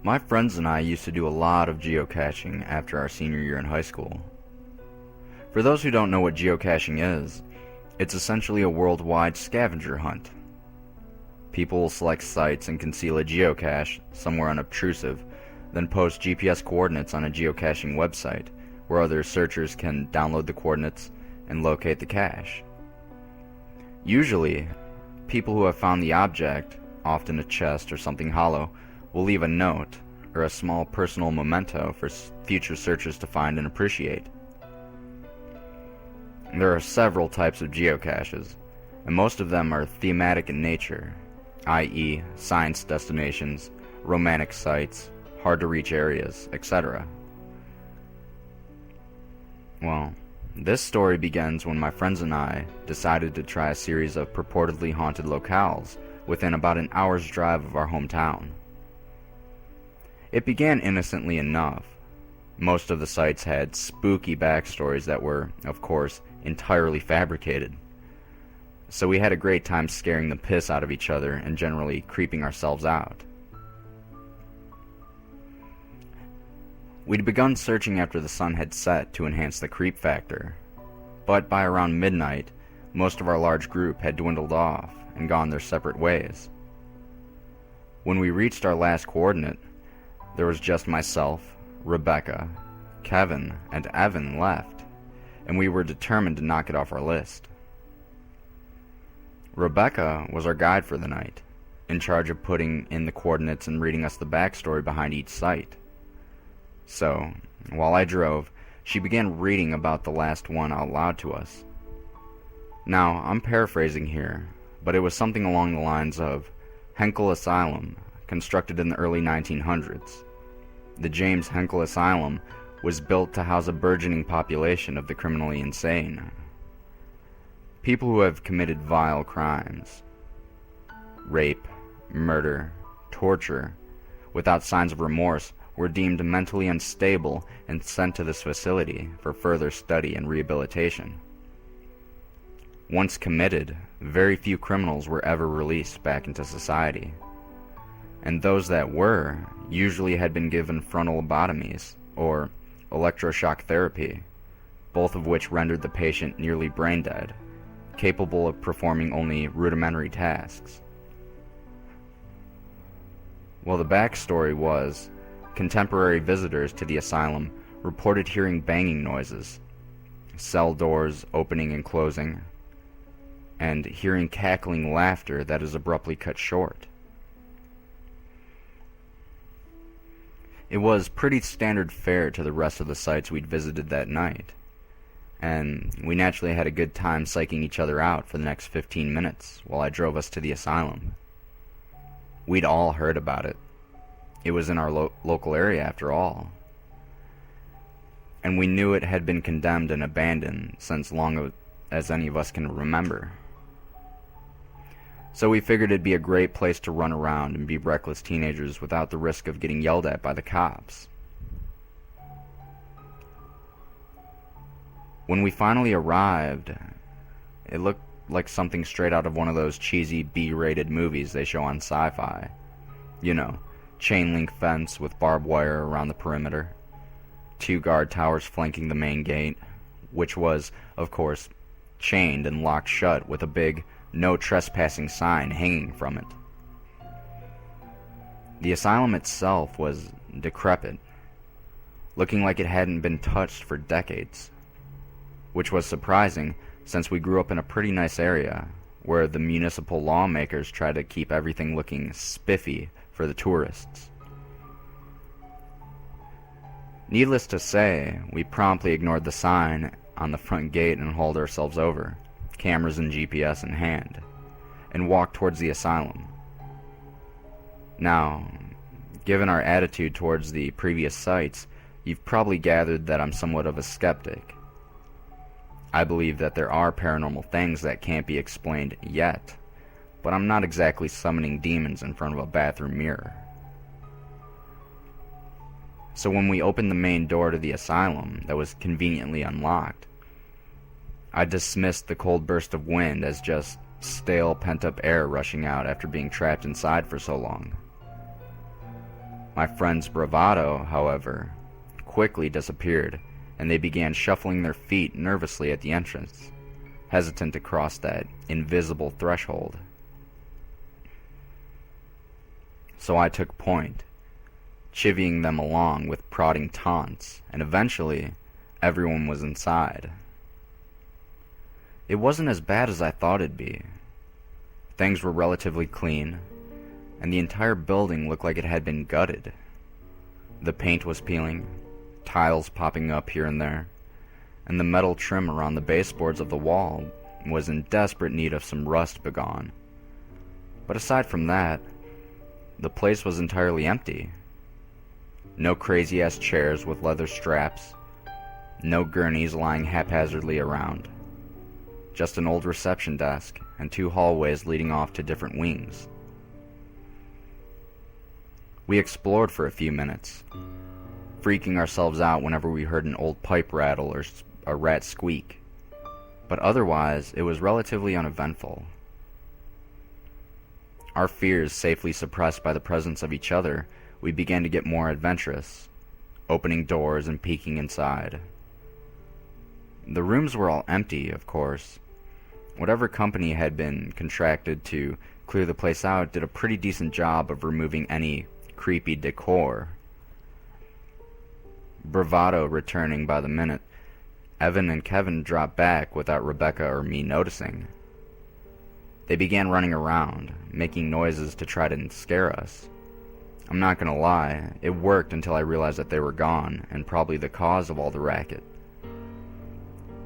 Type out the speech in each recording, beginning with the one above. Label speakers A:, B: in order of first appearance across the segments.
A: My friends and I used to do a lot of geocaching after our senior year in high school. For those who don't know what geocaching is, it's essentially a worldwide scavenger hunt. People will select sites and conceal a geocache somewhere unobtrusive, then post GPS coordinates on a geocaching website where other searchers can download the coordinates and locate the cache. Usually, people who have found the object, often a chest or something hollow, will leave a note or a small personal memento for future searchers to find and appreciate. There are several types of geocaches, and most of them are thematic in nature, i.e., science destinations, romantic sites, hard-to-reach areas, etc. Well, this story begins when my friends and I decided to try a series of purportedly haunted locales within about an hour's drive of our hometown. It began innocently enough. Most of the sites had spooky backstories that were, of course, entirely fabricated. So we had a great time scaring the piss out of each other and generally creeping ourselves out. We'd begun searching after the sun had set to enhance the creep factor, but by around midnight, most of our large group had dwindled off and gone their separate ways. When we reached our last coordinate, there was just myself, Rebecca, Kevin, and Evan left, and we were determined to knock it off our list. Rebecca was our guide for the night, in charge of putting in the coordinates and reading us the backstory behind each site. So, while I drove, she began reading about the last one out loud to us. Now, I'm paraphrasing here, but it was something along the lines of Henkel Asylum, constructed in the early 1900s. The James Henkel Asylum was built to house a burgeoning population of the criminally insane. People who have committed vile crimes, rape, murder, torture, without signs of remorse, were deemed mentally unstable and sent to this facility for further study and rehabilitation. Once committed, very few criminals were ever released back into society, and those that were usually had been given frontal lobotomies or electroshock therapy, both of which rendered the patient nearly brain dead, capable of performing only rudimentary tasks. Well, the backstory was, contemporary visitors to the asylum reported hearing banging noises, cell doors opening and closing, and hearing cackling laughter that is abruptly cut short. It was pretty standard fare to the rest of the sites we'd visited that night, and we naturally had a good time psyching each other out for the next 15 minutes while I drove us to the asylum. We'd all heard about it. It was in our local area after all, and we knew it had been condemned and abandoned since long as any of us can remember. So we figured it'd be a great place to run around and be reckless teenagers without the risk of getting yelled at by the cops. When we finally arrived, it looked like something straight out of one of those cheesy B-rated movies they show on Sci-Fi. You know, chain link fence with barbed wire around the perimeter, 2 guard towers flanking the main gate, which was, of course, chained and locked shut with a big "No Trespassing" sign hanging from it. The asylum itself was decrepit, looking like it hadn't been touched for decades, which was surprising since we grew up in a pretty nice area where the municipal lawmakers try to keep everything looking spiffy for the tourists. Needless to say, we promptly ignored the sign on the front gate and hauled ourselves over, cameras and GPS in hand, and walked towards the asylum. Now, given our attitude towards the previous sites, you've probably gathered that I'm somewhat of a skeptic. I believe that there are paranormal things that can't be explained yet, but I'm not exactly summoning demons in front of a bathroom mirror. So when we opened the main door to the asylum that was conveniently unlocked, I dismissed the cold burst of wind as just stale pent-up air rushing out after being trapped inside for so long. My friend's bravado, however, quickly disappeared, and they began shuffling their feet nervously at the entrance, hesitant to cross that invisible threshold. So I took point, chivying them along with prodding taunts, and eventually everyone was inside. It wasn't as bad as I thought it'd be. Things were relatively clean, and the entire building looked like it had been gutted. The paint was peeling, tiles popping up here and there, and the metal trim around the baseboards of the wall was in desperate need of some rust begone. But aside from that, the place was entirely empty. No crazy-ass chairs with leather straps, no gurneys lying haphazardly around. Just an old reception desk and 2 hallways leading off to different wings. We explored for a few minutes, freaking ourselves out whenever we heard an old pipe rattle or a rat squeak, but otherwise it was relatively uneventful. Our fears safely suppressed by the presence of each other, we began to get more adventurous, opening doors and peeking inside. The rooms were all empty, of course. Whatever company had been contracted to clear the place out did a pretty decent job of removing any creepy decor. Bravado returning by the minute, Evan and Kevin dropped back without Rebecca or me noticing. They began running around, making noises to try to scare us. I'm not gonna lie, it worked until I realized that they were gone, and probably the cause of all the racket.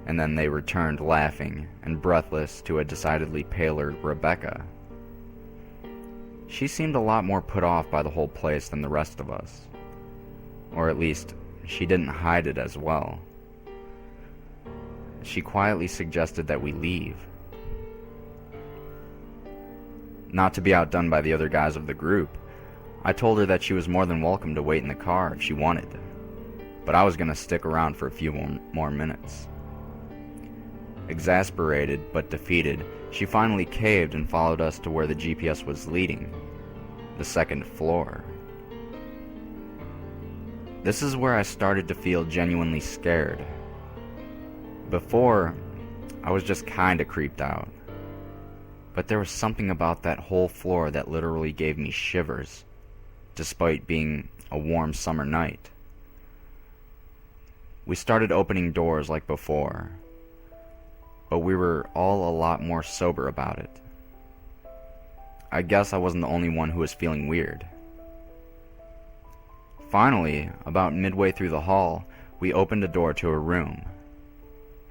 A: And then they returned laughing and breathless to a decidedly paler Rebecca. She seemed a lot more put off by the whole place than the rest of us. Or at least, she didn't hide it as well. She quietly suggested that we leave. Not to be outdone by the other guys of the group, I told her that she was more than welcome to wait in the car if she wanted, but I was going to stick around for a few more minutes. Exasperated but defeated, she finally caved and followed us to where the GPS was leading, the 2nd floor. This is where I started to feel genuinely scared. Before, I was just kinda creeped out. But there was something about that whole floor that literally gave me shivers, despite being a warm summer night. We started opening doors like before, but we were all a lot more sober about it. I guess I wasn't the only one who was feeling weird. Finally, about midway through the hall, we opened a door to a room.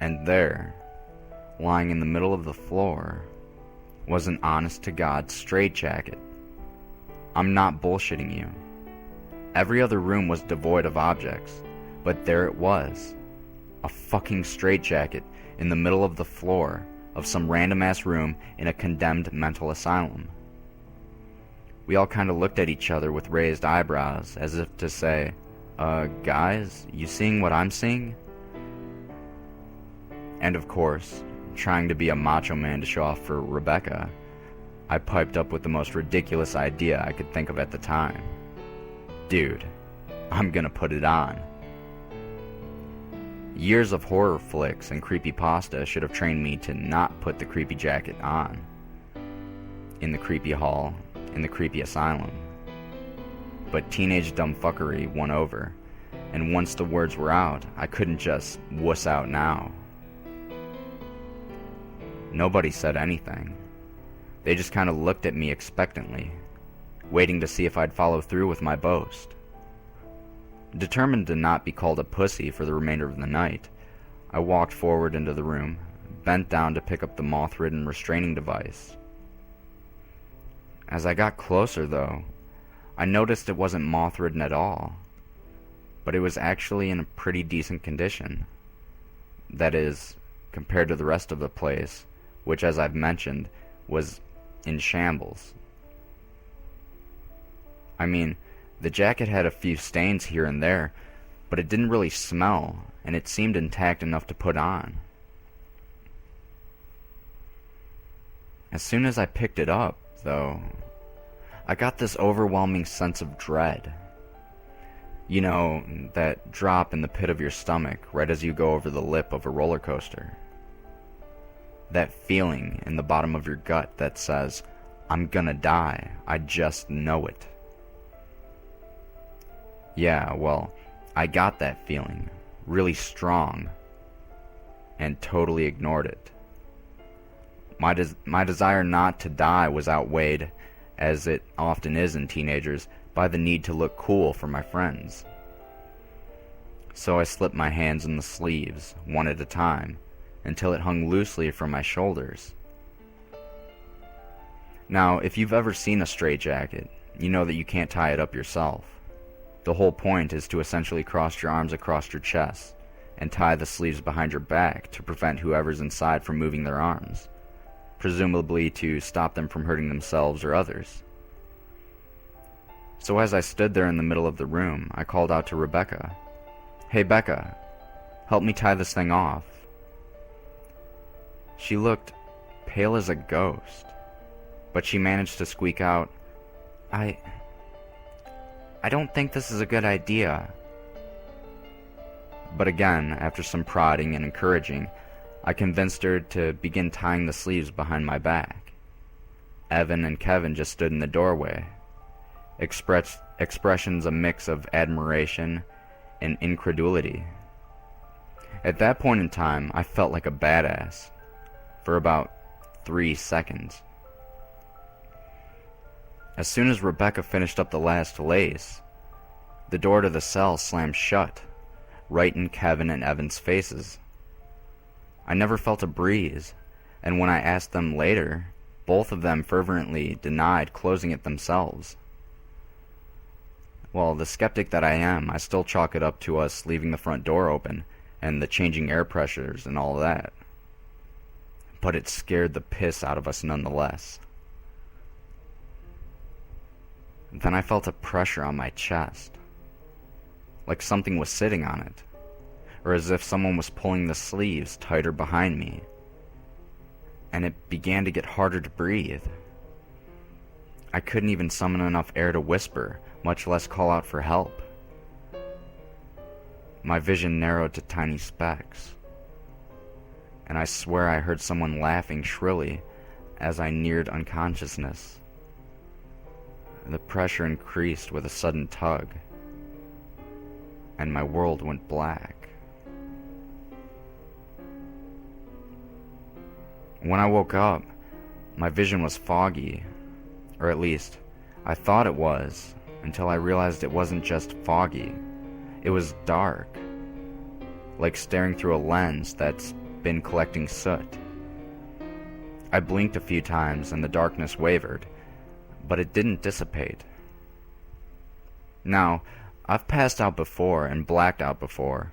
A: And there, lying in the middle of the floor, was an honest-to-God straitjacket. I'm not bullshitting you. Every other room was devoid of objects, but there it was. A fucking straitjacket in the middle of the floor of some random-ass room in a condemned mental asylum. We all kind of looked at each other with raised eyebrows, as if to say, guys, you seeing what I'm seeing? And of course, trying to be a macho man to show off for Rebecca, I piped up with the most ridiculous idea I could think of at the time. Dude, I'm gonna put it on. Years of horror flicks and creepypasta should have trained me to not put the creepy jacket on. In the creepy hall, in the creepy asylum. But teenage dumbfuckery won over, and once the words were out, I couldn't just wuss out now. Nobody said anything. They just kind of looked at me expectantly, waiting to see if I'd follow through with my boast. Determined to not be called a pussy for the remainder of the night, I walked forward into the room, bent down to pick up the moth-ridden restraining device. As I got closer, though, I noticed it wasn't moth-ridden at all, but it was actually in a pretty decent condition. That is, compared to the rest of the place, which, as I've mentioned, was in shambles. I mean, the jacket had a few stains here and there, but it didn't really smell, and it seemed intact enough to put on. As soon as I picked it up, though, I got this overwhelming sense of dread. You know, that drop in the pit of your stomach right as you go over the lip of a roller coaster. That feeling in the bottom of your gut that says, I'm gonna die, I just know it. Yeah, well, I got that feeling, really strong, and totally ignored it. My desire not to die was outweighed, as it often is in teenagers, by the need to look cool for my friends. So I slipped my hands in the sleeves, one at a time, until it hung loosely from my shoulders. Now, if you've ever seen a straitjacket, you know that you can't tie it up yourself. The whole point is to essentially cross your arms across your chest and tie the sleeves behind your back to prevent whoever's inside from moving their arms, presumably to stop them from hurting themselves or others. So as I stood there in the middle of the room, I called out to Rebecca, "Hey Becca, help me tie this thing off." She looked pale as a ghost, but she managed to squeak out, I don't think this is a good idea." But again, after some prodding and encouraging, I convinced her to begin tying the sleeves behind my back. Evan and Kevin just stood in the doorway, expressions a mix of admiration and incredulity. At that point in time, I felt like a badass, for about 3 seconds. As soon as Rebecca finished up the last lace, the door to the cell slammed shut, right in Kevin and Evan's faces. I never felt a breeze, and when I asked them later, both of them fervently denied closing it themselves. Well, the skeptic that I am, I still chalk it up to us leaving the front door open and the changing air pressures and all that. But it scared the piss out of us nonetheless. Then I felt a pressure on my chest, like something was sitting on it, or as if someone was pulling the sleeves tighter behind me, and it began to get harder to breathe. I couldn't even summon enough air to whisper, much less call out for help. My vision narrowed to tiny specks, and I swear I heard someone laughing shrilly as I neared unconsciousness. The pressure increased with a sudden tug, and my world went black. When I woke up, my vision was foggy, or at least I thought it was, until I realized it wasn't just foggy. It was dark, like staring through a lens that's been collecting soot. I blinked a few times and the darkness wavered, but it didn't dissipate. Now, I've passed out before and blacked out before,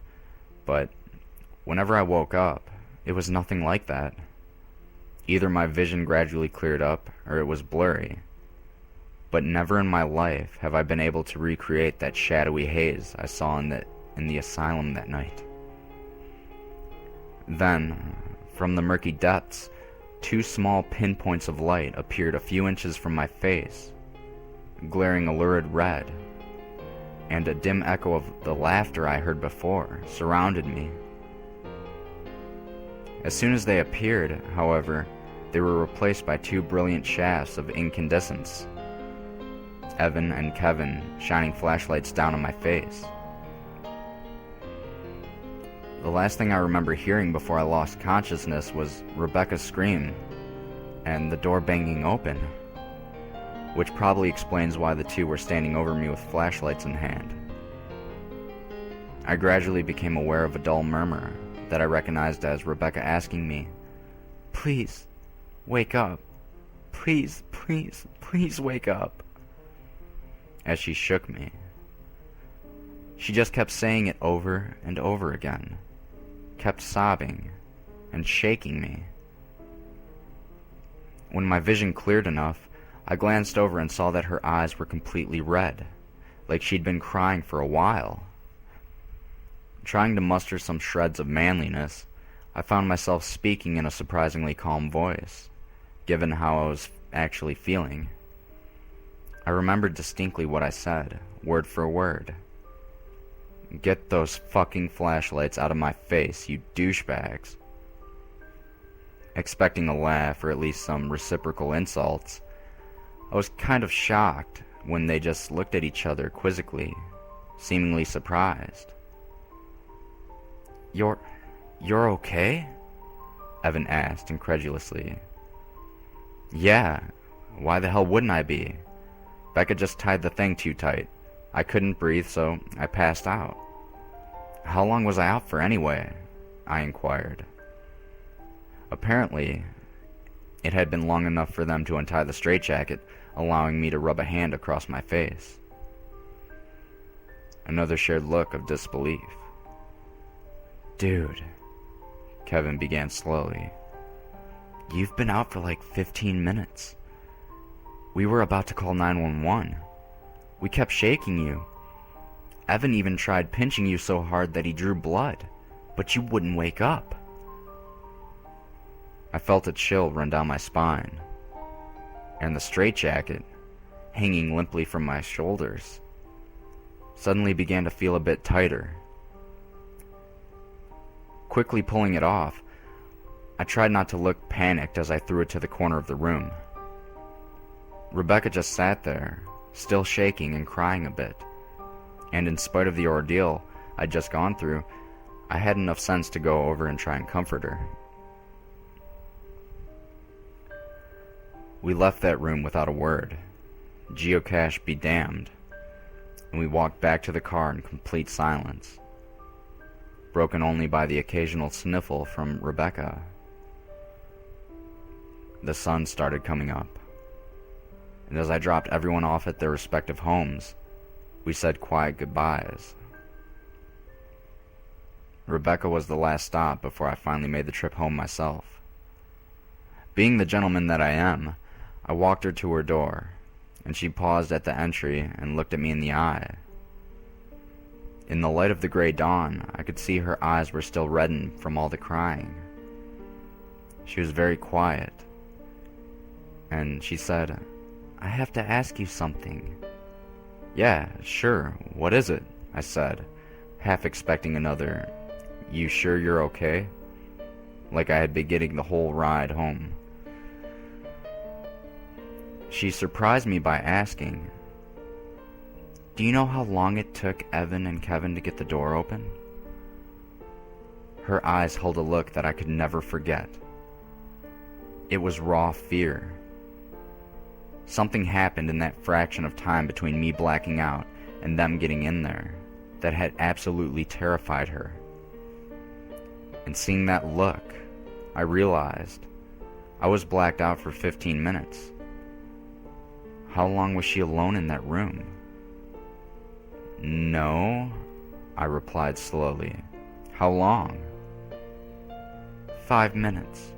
A: but whenever I woke up, it was nothing like that. Either my vision gradually cleared up, or it was blurry. But never in my life have I been able to recreate that shadowy haze I saw in the asylum that night. Then, from the murky depths, 2 small pinpoints of light appeared a few inches from my face, glaring a lurid red, and a dim echo of the laughter I heard before surrounded me. As soon as they appeared, however, they were replaced by 2 brilliant shafts of incandescence, Evan and Kevin shining flashlights down on my face. The last thing I remember hearing before I lost consciousness was Rebecca's scream and the door banging open, which probably explains why the 2 were standing over me with flashlights in hand. I gradually became aware of a dull murmur that I recognized as Rebecca asking me, "Please, wake up. Please, please, please wake up," as she shook me. She just kept saying it over and over again, kept sobbing and shaking me. When my vision cleared enough, I glanced over and saw that her eyes were completely red, like she'd been crying for a while. Trying to muster some shreds of manliness, I found myself speaking in a surprisingly calm voice, given how I was actually feeling. I remembered distinctly what I said, word for word. "Get those fucking flashlights out of my face, you douchebags." Expecting a laugh or at least some reciprocal insults, I was kind of shocked when they just looked at each other quizzically, seemingly surprised. You're okay?" Evan asked incredulously. "Yeah, why the hell wouldn't I be? Becca just tied the thing too tight. I couldn't breathe, so I passed out." "How long was I out for anyway?" I inquired. Apparently, it had been long enough for them to untie the straitjacket, allowing me to rub a hand across my face. Another shared look of disbelief. "Dude," Kevin began slowly, "you've been out for like 15 minutes. We were about to call 911. We kept shaking you. Evan even tried pinching you so hard that he drew blood, but you wouldn't wake up." I felt a chill run down my spine, and the straitjacket, hanging limply from my shoulders, suddenly began to feel a bit tighter. Quickly pulling it off, I tried not to look panicked as I threw it to the corner of the room. Rebecca just sat there, still shaking and crying a bit, and in spite of the ordeal I'd just gone through, I had enough sense to go over and try and comfort her. We left that room without a word, geocache be damned, and we walked back to the car in complete silence, broken only by the occasional sniffle from Rebecca. The sun started coming up, and as I dropped everyone off at their respective homes, we said quiet goodbyes. Rebecca was the last stop before I finally made the trip home myself. Being the gentleman that I am, I walked her to her door, and she paused at the entry and looked at me in the eye. In the light of the gray dawn, I could see her eyes were still reddened from all the crying. She was very quiet, and she said, "I have to ask you something." "Yeah, sure, what is it?" I said, half expecting another, "You sure you're okay?" like I had been getting the whole ride home. She surprised me by asking, "Do you know how long it took Evan and Kevin to get the door open?" Her eyes held a look that I could never forget. It was raw fear. Something happened in that fraction of time between me blacking out and them getting in there that had absolutely terrified her. And seeing that look, I realized I was blacked out for 15 minutes. How long was she alone in that room? "No," I replied slowly. "How long?" 5 minutes.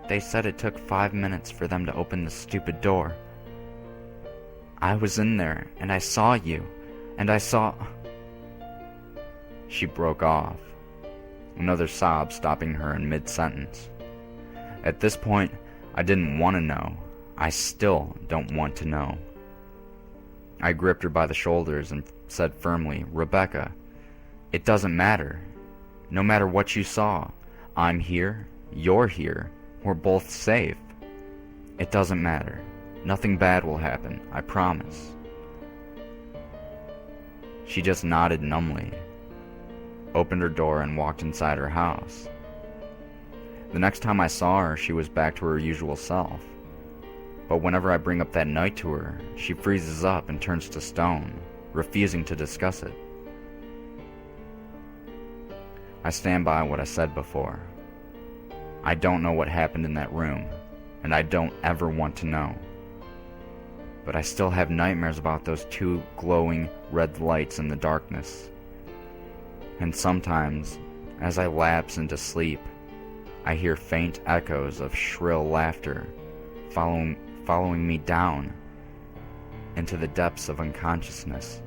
A: They said it took 5 minutes for them to open the stupid door. I was in there, and I saw you, and I saw... She broke off, another sob stopping her in mid-sentence. At this point, I didn't want to know. I still don't want to know. I gripped her by the shoulders and said firmly, "Rebecca, it doesn't matter. No matter what you saw, I'm here, you're here, we're both safe. It doesn't matter. Nothing bad will happen, I promise." She just nodded numbly, opened her door and walked inside her house. The next time I saw her, she was back to her usual self. But whenever I bring up that night to her, she freezes up and turns to stone, refusing to discuss it. I stand by what I said before. I don't know what happened in that room, and I don't ever want to know. But I still have nightmares about those two glowing red lights in the darkness. And sometimes, as I lapse into sleep, I hear faint echoes of shrill laughter following me down into the depths of unconsciousness.